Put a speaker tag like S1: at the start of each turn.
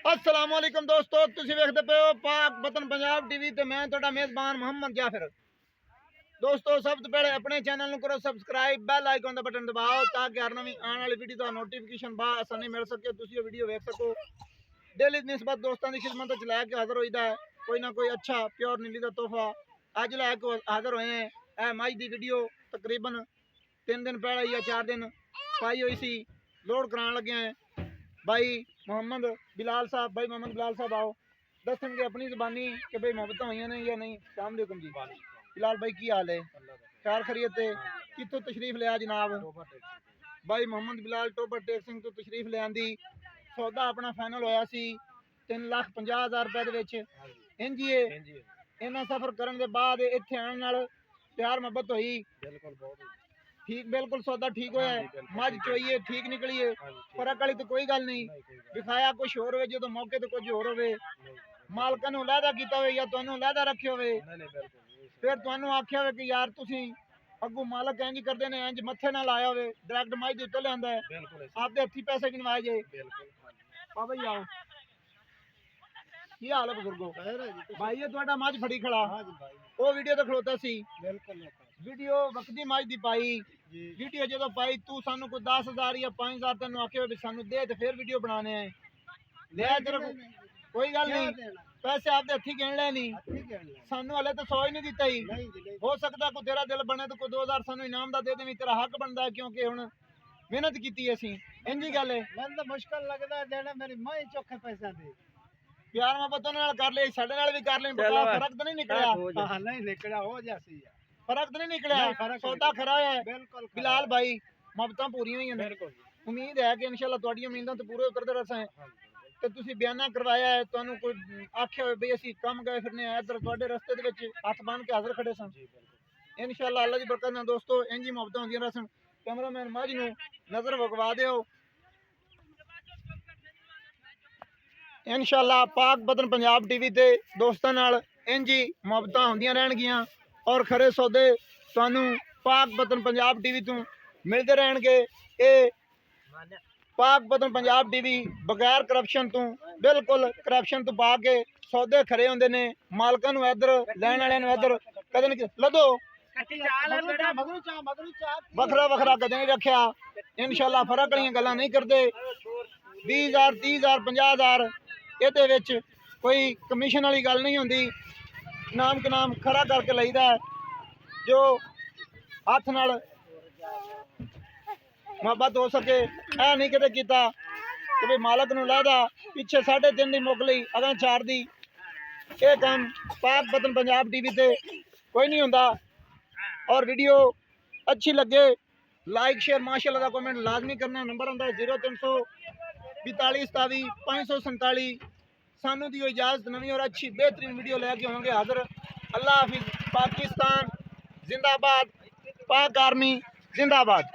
S1: अस्सलाम वालेकुम दोस्तों, तुसी वेखदे पे हो पाक वतन पंजाब टीवी ते मैं तुहाडा मेज़बान मोहम्मद जाफिर। दोस्तों सब तो पहले अपने चैनल को करो सब्सक्राइब, बेल आइकन का बटन दबाओ ताकि हर नवी आने वाली वीडियो का नोटिफिकेशन आसानी मिल सके, तुसी वीडियो देख सको। डेली निस्बत दोस्तों की खिदमत च लैके हाजिर होईदा है कोई ना कोई अच्छा प्योर नीली का तोहफा। अज लैके हाजिर होए हैं ए मई की वीडियो तकरीबन 3 दिन पहले या 4 दिन पाई हुई सी, लोड कराने लगे हैं। भाई मोहम्मद बिलाल साहब, भाई मोहम्मद बिलाल साहब आओ दसनगे अपनी ज़बानी कि भाई मोहब्बत हुई ने या नहीं। अस्सलाम वालेकुम जी। बिलाल भाई की हाल है? ख्याल खरीयत है? कितों तशरीफ लिया जनाब? भाई मोहम्मद बिलाल टोबर टेक सिंह तो तशरीफ ले आंदी। सौदा अपना फाइनल होया सी 3,50,000 रुपए दे विच। इंज ही इन्ना सफर करने के बाद इत्थे आने नाल प्यार मोहब्बत हुई। ठीक बिल्कुल सौदा ठीक होया है, मझ चोई है ठीक निकली है, फर्क वाली तो कोई गल नहीं। दिखाया कुछ होर होवे जो मौके तो कुछ होर होवे, मालकां नूं लैदा कीता होवे या तुहानूं लैदा रखे होवे, फिर तुहानूं आख्या होवे कि यार तुसीं अगू मालक इंज करदे ने, इंज मत्थे ना लाया होवे, डायरेक्ट मझ दे उत्ते लिआंदा है, आपदे हत्थी पैसे गिनवाए जे। बाबा जी आओ, की हाल है बुजुर्गो? भाई ये तुहाडा मझ फड़ी खड़ा, वो वीडियो तो खलोता सी, वीडियो वक्ती मझ दी पाई, वीडियो जो पाई तू सानू कोई 10,000 या 5,000 तेन आखे सानू दे तो फिर वीडियो बनाने हैं। ले तेरे कोई गल नहीं, पैसे आपके हथी गिन ले नहीं, सानू हले तो 100 ही नहीं दिता ही। हो सकता कोई तेरा दिल बने तो कोई 2,000 सानू इनाम दा दे देवी, तेरा हक बनता है क्योंकि हुण मेहनत की असी। इंज ही गल है, मैं तो मुश्किल लगता है देना, मेरी मां चौखे पैसा दे प्यार मोहब्बत नाल कर ले, साडे नाल भी कर ले, फर्क तो नहीं निकलिया? हां नहीं निकलिया, हो जैसी फर्क तो नहीं निकलिया, सौदा खरा है। बिलाल भाई मोहब्बतां पूरी हुई हैं, उम्मीद है कि इंशाल्लाह तुहाडी उम्मीदां तो पूरे उतरदे रहे ते तुसीं बयाना करवाया है, तुहानूं कोई आख्या होवे बई असीं कम गए फिरने इधर तुहाडे रस्ते दे विच हत्थ बन के हाजिर खड़े सन। इंशाल्लाह अल्लाह दी बरकत नाल दोस्तों इंज ही मोहब्बतां होंदियां रहसन। कैमरामैन मझ नूं नज़र वगवा दिओ। इंशाल्लाह पाक वतन पंजाब टीवी ते दोस्तां नाल इंज ही मोहब्बतां होंदियां रहणगियां और खरे सौदे तुहानूं पाक वतन पंजाब टीवी तो मिलते रहणगे। ये पाक वतन पंजाब टीवी बगैर करप्शन तो, बिल्कुल करप्शन तो पा के सौदे खरे होंदे ने, मालकां नूं इधर लैण वालियां नूं इधर कदे नहीं लदो वखरा वखरा कदे नहीं रखिया। इंशाल्लाह फर्क वालियां गल्लां नहीं करदे। 20,000 30,000 50,000 ਇਹਦੇ ਵਿੱਚ कोई कमीशन वाली गल नहीं होंदी, नाम के नाम खरा करके लईदा है जो हथ नाल मोहब्बत हो सके। ऐ नहीं किते कीता कि भाई मालक नूं लैदा पिछे 3.5 दी मुक लई अगले 4 दी। ये काम पाक वतन पंजाब टीवी ते कोई नहीं होंदा। और वीडियो अच्छी लगे लाइक शेयर माशाअल्लाह का कमेंट लाजमी करना। नंबर होंदा 0342 27 547। सानू दी इजाजत, नवी और अच्छी बेहतरीन वीडियो लेके होंगे हाजिर। अल्लाह हाफिज। पाकिस्तान जिंदाबाद, पाक आर्मी जिंदाबाद।